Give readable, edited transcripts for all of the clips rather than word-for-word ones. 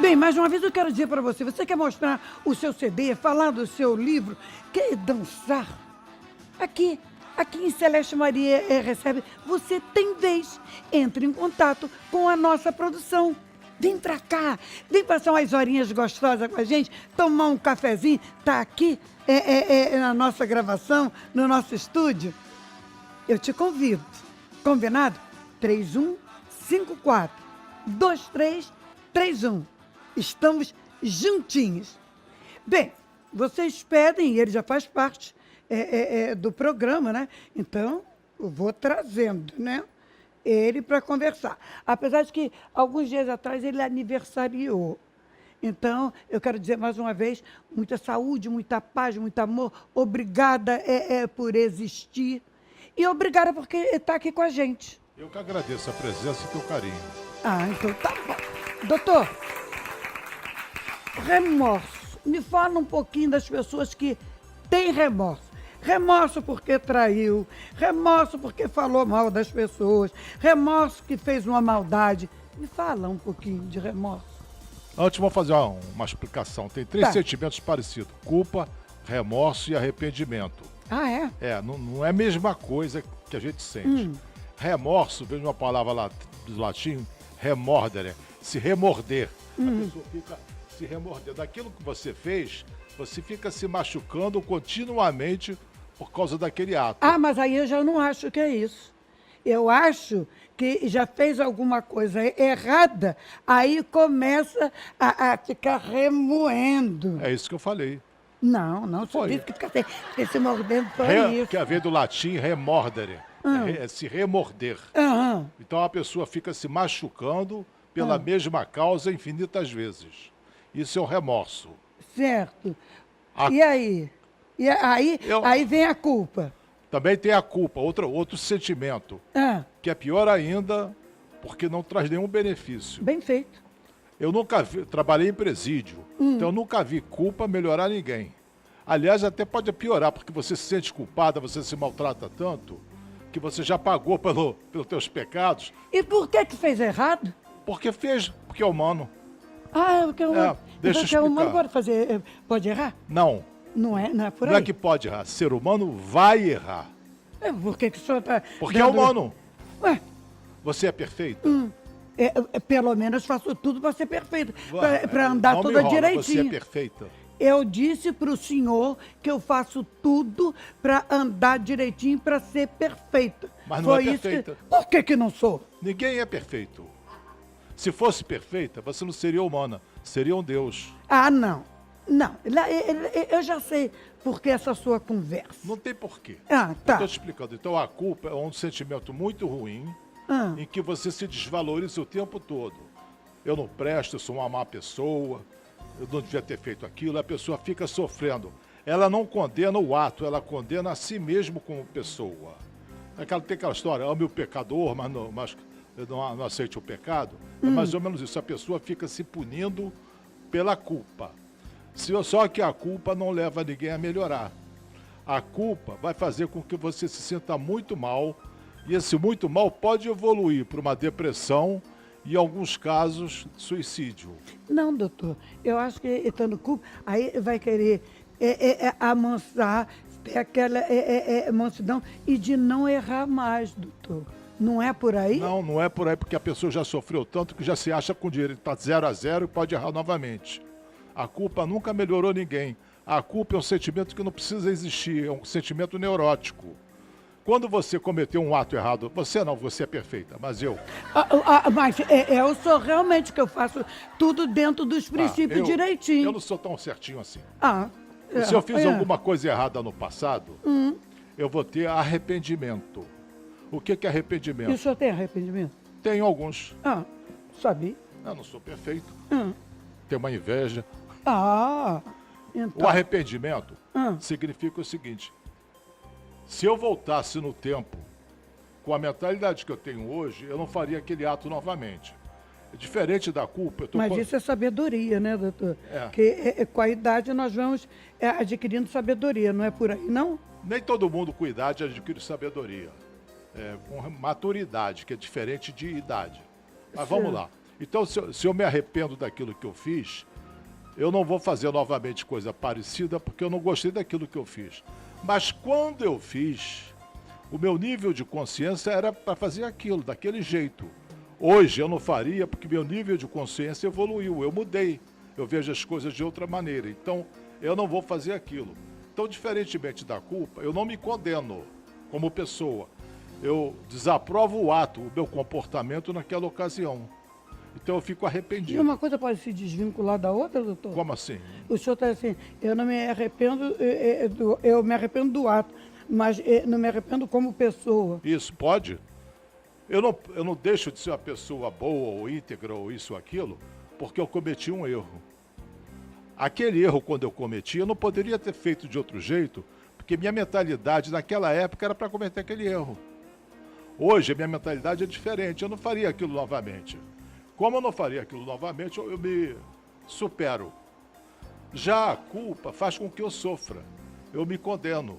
Bem, mais uma vez eu quero dizer para você, você quer mostrar o seu CD, falar do seu livro, quer dançar? Aqui, aqui em Celeste Maria Recebe, você tem vez. Entre em contato com a nossa produção. Vem pra cá, vem passar umas horinhas gostosas com a gente, tomar um cafezinho, tá aqui na nossa gravação, no nosso estúdio. Eu te convido. Combinado? 3154-2331. Estamos juntinhos. Bem, vocês pedem, e ele já faz parte do programa, né? Então, eu vou trazendo, né? Ele para conversar. Apesar de que, alguns dias atrás, ele aniversariou. Então, eu quero dizer mais uma vez, muita saúde, muita paz, muito amor. Obrigada por existir. E obrigada porque está aqui com a gente. Eu que agradeço a presença e teu carinho. Ah, então tá bom. Doutor, remorso. Me fala um pouquinho das pessoas que têm remorso. Remorso porque traiu, remorso porque falou mal das pessoas, remorso que fez uma maldade. Me fala um pouquinho de remorso. Antes, vou fazer uma explicação. Tem três sentimentos parecidos: culpa, remorso e arrependimento. Ah, é? Não é a mesma coisa que a gente sente. Remorso vem de uma palavra lá do latim, remordere, se remorder. A pessoa fica se remorder. Daquilo que você fez, você fica se machucando continuamente por causa daquele ato. Ah, mas aí eu já não acho que é isso. Eu acho que já fez alguma coisa errada, aí começa a ficar remoendo. É isso que eu falei. Não, você Foi. disse que fica se mordendo por isso. Que vem do latim remordere, é se remorder. Aham. Então a pessoa fica se machucando pela mesma causa infinitas vezes. Isso é o remorso. Certo. A- E aí? E aí, Eu- aí vem a culpa. Também tem a culpa, outro sentimento, Ah, que é pior ainda, porque não traz nenhum benefício. bem feito. Eu nunca vi, trabalhei em presídio, então eu nunca vi culpa melhorar ninguém. Aliás, até pode piorar, porque você se sente culpada, você se maltrata tanto, que você já pagou pelos teus pecados, E por que fez errado? porque é humano. Ah, porque o deixa eu porque o humano explicar. pode fazer, pode errar? Não, Não é por aí? não é que pode errar, ser humano vai errar, Por que o senhor está... porque é humano. Ué, Você é perfeita? pelo menos faço tudo para ser perfeito, Vai, para andar não me toda enrola, direitinho. Você é perfeita. Eu disse para o senhor que eu faço tudo para andar direitinho, para ser perfeita. Mas não Foi é isso perfeita. Por que não sou? Ninguém é perfeito. Se fosse perfeita, você não seria humana, seria um Deus. Ah, não. Não, eu já sei por que essa sua conversa. Não tem porquê. Ah, tá. Estou te explicando. Então a culpa é um sentimento muito ruim, Ah. em que você se desvaloriza o tempo todo. Eu não presto, eu sou uma má pessoa, eu não devia ter feito aquilo, a pessoa fica sofrendo. Ela não condena o ato, ela condena a si mesmo como pessoa. Tem aquela história, ame o pecador, mas não aceite o pecado. É mais ou menos isso, a pessoa fica se punindo pela culpa. Só que a culpa não leva ninguém a melhorar. A culpa vai fazer com que você se sinta muito mal, e esse muito mal pode evoluir para uma depressão e, em alguns casos, suicídio. Não, doutor. Eu acho que estando culpa, aí vai querer amansar, ter aquela mansidão e de não errar mais, doutor. Não é por aí? Não é por aí, porque a pessoa já sofreu tanto que já se acha com direito, está 0-0 e pode errar novamente. A culpa nunca melhorou ninguém. A culpa é um sentimento que não precisa existir, é um sentimento neurótico. Quando você cometeu um ato errado, você é perfeita, mas eu... Mas eu sou realmente que eu faço tudo dentro dos princípios direitinho. Eu não sou tão certinho assim. Se Se eu fiz alguma coisa errada no passado, eu vou ter arrependimento. O que é arrependimento? E o senhor tem arrependimento? Tenho alguns. Sabia. Eu não sou perfeito. Tenho uma inveja. Então. O arrependimento significa o seguinte: se eu voltasse no tempo com a mentalidade que eu tenho hoje, eu não faria aquele ato novamente. É diferente da culpa. Mas isso é sabedoria, né, doutor? É. Que com a idade nós vamos adquirindo sabedoria, não é por aí, não? Nem todo mundo com idade adquire sabedoria. Com maturidade, que é diferente de idade. Mas vamos lá. Então, se eu me arrependo daquilo que eu fiz, eu não vou fazer novamente coisa parecida porque eu não gostei daquilo que eu fiz. Mas quando eu fiz, o meu nível de consciência era para fazer aquilo, daquele jeito. Hoje eu não faria porque meu nível de consciência evoluiu, eu mudei. Eu vejo as coisas de outra maneira. Então, eu não vou fazer aquilo. Então, diferentemente da culpa, eu não me condeno como pessoa. Eu desaprovo o ato, o meu comportamento naquela ocasião. Então eu fico E arrependido. uma coisa pode se desvincular da outra, doutor? Como assim? O senhor está assim, eu não me arrependo, eu me arrependo do ato, mas não me arrependo como pessoa. Isso pode? Eu não deixo de ser uma pessoa boa ou íntegra ou isso ou aquilo, porque eu cometi um erro. Aquele erro, quando eu cometi, eu não poderia ter feito de outro jeito, porque minha mentalidade naquela época era para cometer aquele erro. Hoje, a minha mentalidade é diferente, eu não faria aquilo novamente. Como eu não faria aquilo novamente, eu me supero. Já a culpa faz com que eu sofra, eu me condeno.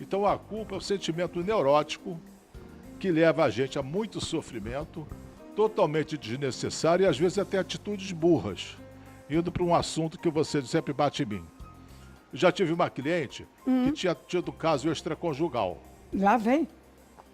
Então a culpa é um sentimento neurótico que leva a gente a muito sofrimento, totalmente desnecessário e às vezes até atitudes burras, indo para um assunto que você sempre bate em mim. Eu já tive uma cliente que tinha tido caso extraconjugal. Lá vem.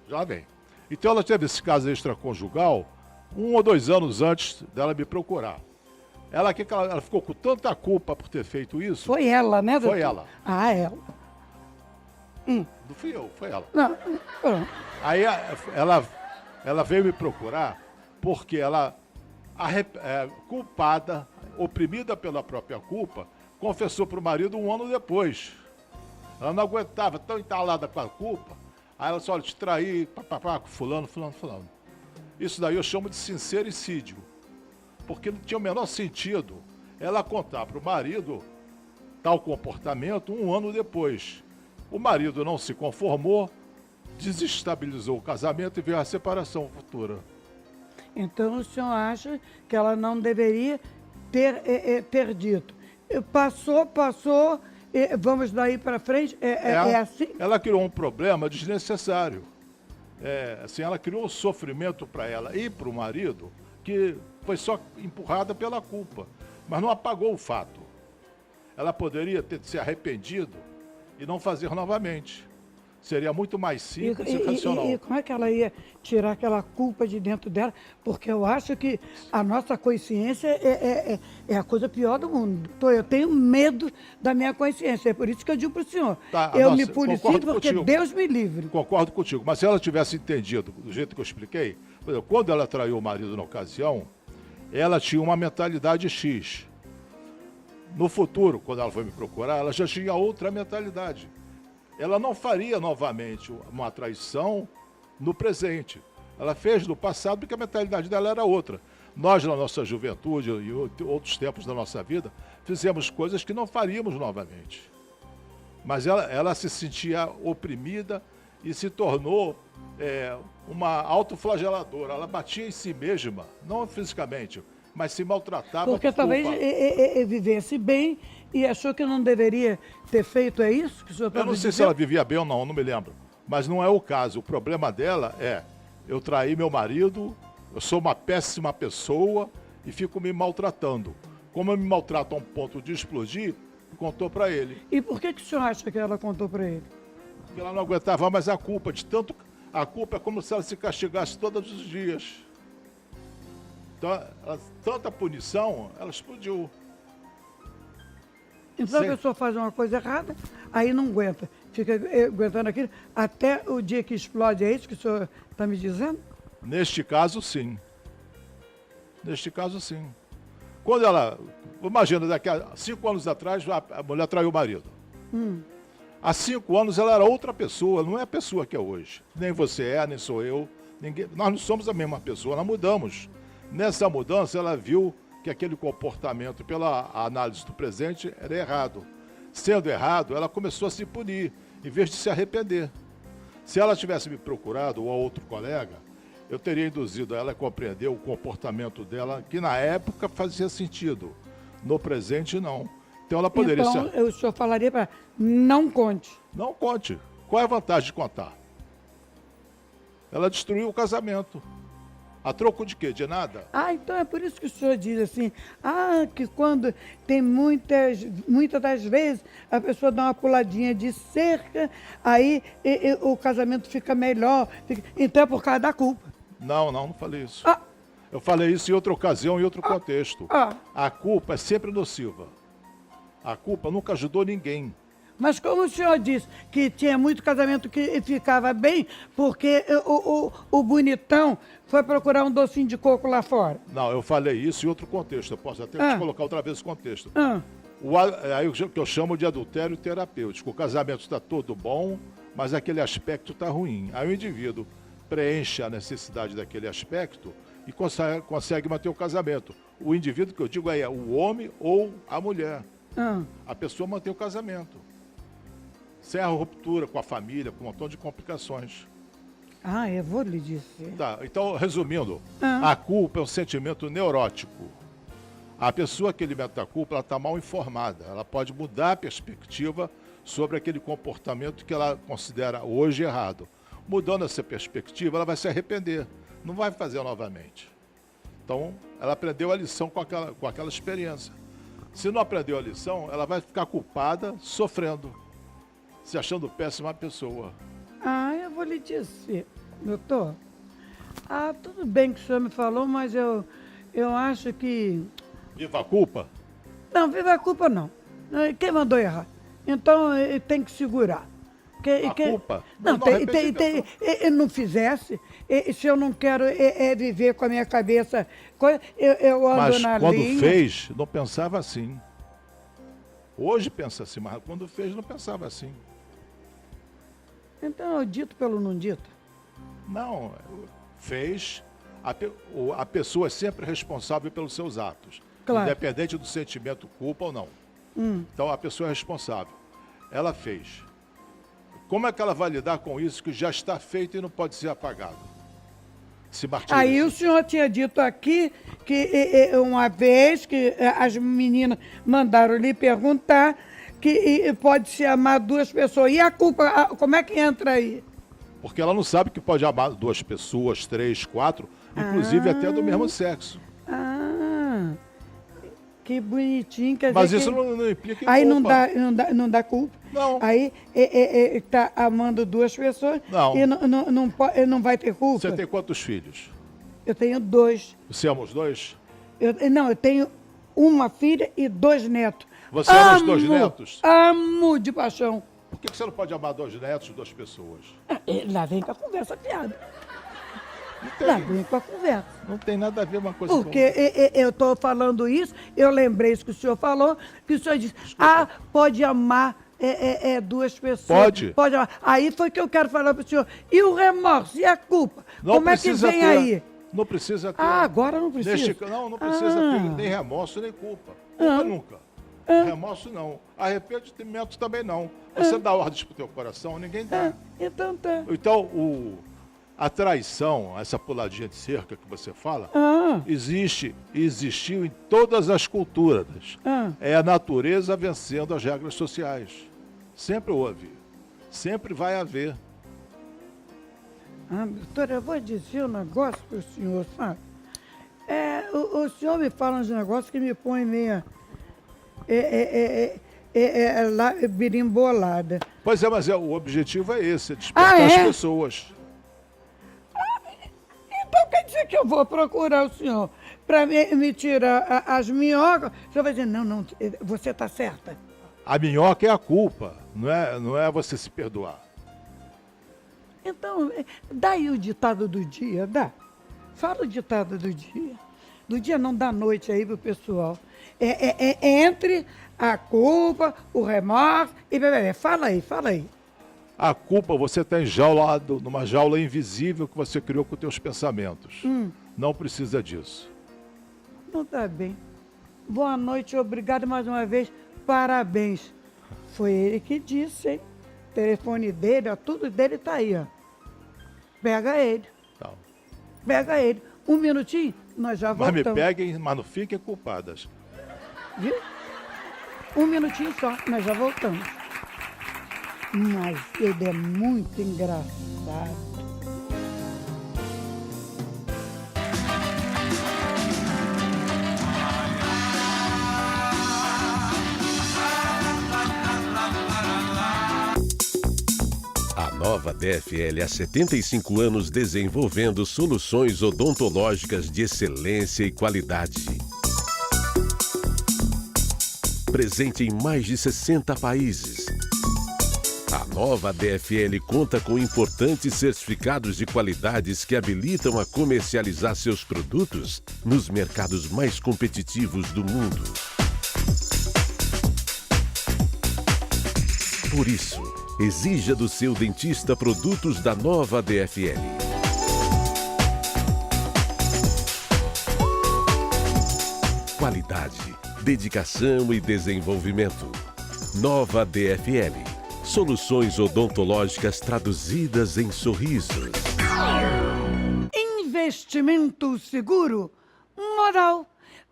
Já vem. Então ela teve esse caso extraconjugal 1 ou 2 anos antes dela me procurar. Ela ficou com tanta culpa por ter feito isso. Foi ela, né, doutor? Foi ela. Ah, ela. Não fui eu, foi ela. Não, pronto. Aí ela veio me procurar porque ela, culpada, oprimida pela própria culpa, confessou para o marido 1 ano depois. Ela não aguentava, tão entalada com a culpa. Aí ela disse, olha, te traí, papapá, com fulano. Isso daí eu chamo de sincericídio. Porque não tinha o menor sentido ela contar para o marido tal comportamento 1 ano depois. O marido não se conformou, desestabilizou o casamento e veio a separação futura. Então o senhor acha que ela não deveria ter dito. Passou, vamos daí para frente, é assim? Ela criou um problema desnecessário. Assim, ela criou um sofrimento para ela e para o marido que foi só empurrada pela culpa, mas não apagou o fato. Ela poderia ter se arrependido e não fazer novamente. Seria muito mais simples e racional. E como é que ela ia tirar aquela culpa de dentro dela? Porque eu acho que a nossa consciência é a coisa pior do mundo. Eu tenho medo da minha consciência. É por isso que eu digo para o senhor. Me policio porque contigo. Deus me livre. Concordo contigo. Mas se ela tivesse entendido do jeito que eu expliquei, por exemplo, quando ela traiu o marido na ocasião, ela tinha uma mentalidade X. No futuro, quando ela foi me procurar, ela já tinha outra mentalidade. Ela não faria novamente uma traição no presente. Ela fez no passado porque a mentalidade dela era outra. Nós, na nossa juventude e outros tempos da nossa vida, fizemos coisas que não faríamos novamente. Mas ela se sentia oprimida e se tornou uma autoflageladora. Ela batia em si mesma, não fisicamente, mas se maltratava. Porque talvez vivesse bem e achou que não deveria ter feito, é isso que o senhor está dizendo? Eu não sei se ela vivia bem ou não me lembro. Mas não é o caso. O problema dela eu traí meu marido, eu sou uma péssima pessoa e fico me maltratando. Como eu me maltrato a um ponto de explodir, contou para ele. E por que o senhor acha que ela contou para ele? Porque ela não aguentava mais a culpa. A culpa é como se ela se castigasse todos os dias. Então, tanta punição, ela explodiu. Então a pessoa faz uma coisa errada, aí não aguenta. Fica aguentando aquilo até o dia que explode. É isso que o senhor está me dizendo? Neste caso, sim. Neste caso, sim. Quando ela... Imagina, daqui a 5 anos atrás, a mulher traiu o marido. Há 5 anos ela era outra pessoa, não é a pessoa que é hoje. Nem você nem sou eu. Nós não somos a mesma pessoa, nós mudamos. Nessa mudança, ela viu que aquele comportamento, pela análise do presente, era errado. Sendo errado, ela começou a se punir, em vez de se arrepender. Se ela tivesse me procurado, ou a outro colega, eu teria induzido ela a compreender o comportamento dela, que na época fazia sentido. No presente, não. Então ela poderia ser... o senhor falaria para não conte. Não conte. Qual é a vantagem de contar? Ela destruiu o casamento. A troco de quê? De nada? Ah, então é por isso que o senhor diz assim, que quando tem muitas das vezes a pessoa dá uma puladinha de cerca, aí o casamento fica melhor. Então é por causa da culpa. Não falei isso. Ah, Eu falei isso em outra ocasião, em outro contexto. ah. A culpa é sempre nociva. A culpa nunca ajudou ninguém. Mas como o senhor disse que tinha muito casamento que ficava bem, porque o bonitão foi procurar um docinho de coco lá fora. Não, eu falei isso em outro contexto. Eu posso até te colocar outra vez esse contexto. Ah, Aí o que eu chamo de adultério terapêutico. O casamento está todo bom, mas aquele aspecto está ruim. Aí o indivíduo preenche a necessidade daquele aspecto e consegue manter o casamento. O indivíduo que eu digo é o homem ou a mulher. A pessoa mantém o casamento. Sem a ruptura com a família, com um montão de complicações. eu vou lhe dizer. Tá, então, resumindo, a culpa é um sentimento neurótico. A pessoa que alimenta a culpa, ela está mal informada. Ela pode mudar a perspectiva sobre aquele comportamento que ela considera hoje errado. Mudando essa perspectiva, ela vai se arrepender. Não vai fazer novamente. Então, ela aprendeu a lição com aquela experiência. Se não aprendeu a lição, ela vai ficar culpada, sofrendo, se achando péssima pessoa. Eu vou lhe dizer, doutor. Tudo bem que o senhor me falou, mas eu acho que... Viva a culpa? Não, viva a culpa não. Quem mandou errar? Então tem que segurar. Culpa? Não, não fizesse. Se eu não quero viver com a minha cabeça, eu ando Mas na quando linha. fez, não pensava assim. Hoje pensa assim, mas quando fez, não pensava assim. Então, dito pelo não dito. Não, fez. A pessoa é sempre responsável pelos seus atos. Claro. Independente do sentimento culpa ou não. Então, a pessoa é responsável. Ela fez. Como é que ela vai lidar com isso que já está feito e não pode ser apagado? Se martiriza. Aí o senhor tinha dito aqui que uma vez que as meninas mandaram lhe perguntar que pode se amar duas pessoas. E a culpa, como é que entra aí? Porque ela não sabe que pode amar duas pessoas, 3, 4, inclusive até do mesmo sexo. Que bonitinho. Quer Mas dizer isso que... não implica em Aí culpa. não dá culpa. Não. Aí está amando duas pessoas Não. e não vai ter culpa. Você tem quantos filhos? Eu tenho 2. Você ama os dois? Eu tenho uma filha e 2 netos. Você ama os 2 netos? Amo de paixão. Por que você não pode amar 2 netos, 2 pessoas? Lá vem com a conversa fiada. Não tem, Lá vem com a conversa. não tem nada a ver uma coisa Porque eu estou falando isso, eu lembrei isso que o senhor falou, que o senhor disse, pode amar 2 pessoas. Pode. Amar. Aí foi que eu quero falar para o senhor. E o remorso, e a culpa? Não Como é que precisa vem ter. aí? Não precisa ter. Agora não precisa. Não precisa ter nem remorso, nem culpa. Culpa nunca. Remorso não. Arrependimento também não. Você dá ordens pro teu coração, ninguém dá. Então tá. Então, a traição, essa puladinha de cerca que você fala, existiu em todas as culturas. É a natureza vencendo as regras sociais. Sempre houve. Sempre vai haver. Doutora, eu vou dizer um negócio para o senhor, sabe? O senhor me fala uns negócios que me põe meio lá, birimbolada. Pois é, mas o objetivo é esse, é despertar as pessoas. Então quer dizer que eu vou procurar o senhor para me tirar as minhocas? O senhor vai dizer, não, você está certa. A minhoca é a culpa, não é você se perdoar. Então, dá aí o ditado do dia, dá. Fala o ditado do dia. Do dia não, da noite aí pro pessoal. Entre a culpa, o remorso e bebê. Fala aí. A culpa você está enjaulado numa jaula invisível que você criou com teus pensamentos. Não precisa disso. Não tá bem. Boa noite, obrigado mais uma vez. Parabéns. Foi ele que disse, hein? O telefone dele, tudo dele tá aí, ó. Pega ele. Tá. Pega ele. Um minutinho, nós já voltamos. Mas me peguem, mas não fiquem culpadas. Viu? Um minutinho só, nós já voltamos. Mas ele é muito engraçado. A Nova DFL há 75 anos desenvolvendo soluções odontológicas de excelência e qualidade. Presente em mais de 60 países. A Nova DFL conta com importantes certificados de qualidades que habilitam a comercializar seus produtos nos mercados mais competitivos do mundo. Por isso, exija do seu dentista produtos da Nova DFL. Qualidade, dedicação e desenvolvimento. Nova DFL. Soluções odontológicas traduzidas em sorrisos. Investimento seguro, moral.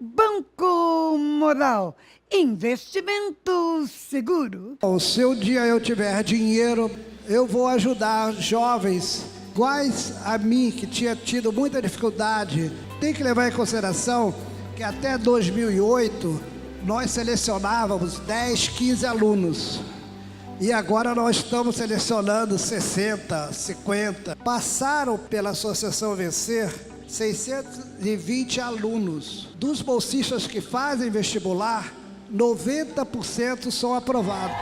Banco Moral. Investimento seguro. Se um dia eu tiver dinheiro, eu vou ajudar jovens iguais a mim, que tinha tido muita dificuldade. Tem que levar em consideração que até 2008 nós selecionávamos 10, 15 alunos. E agora nós estamos selecionando 60, 50. Passaram pela Associação Vencer 620 alunos. Dos bolsistas que fazem vestibular, 90% são aprovados.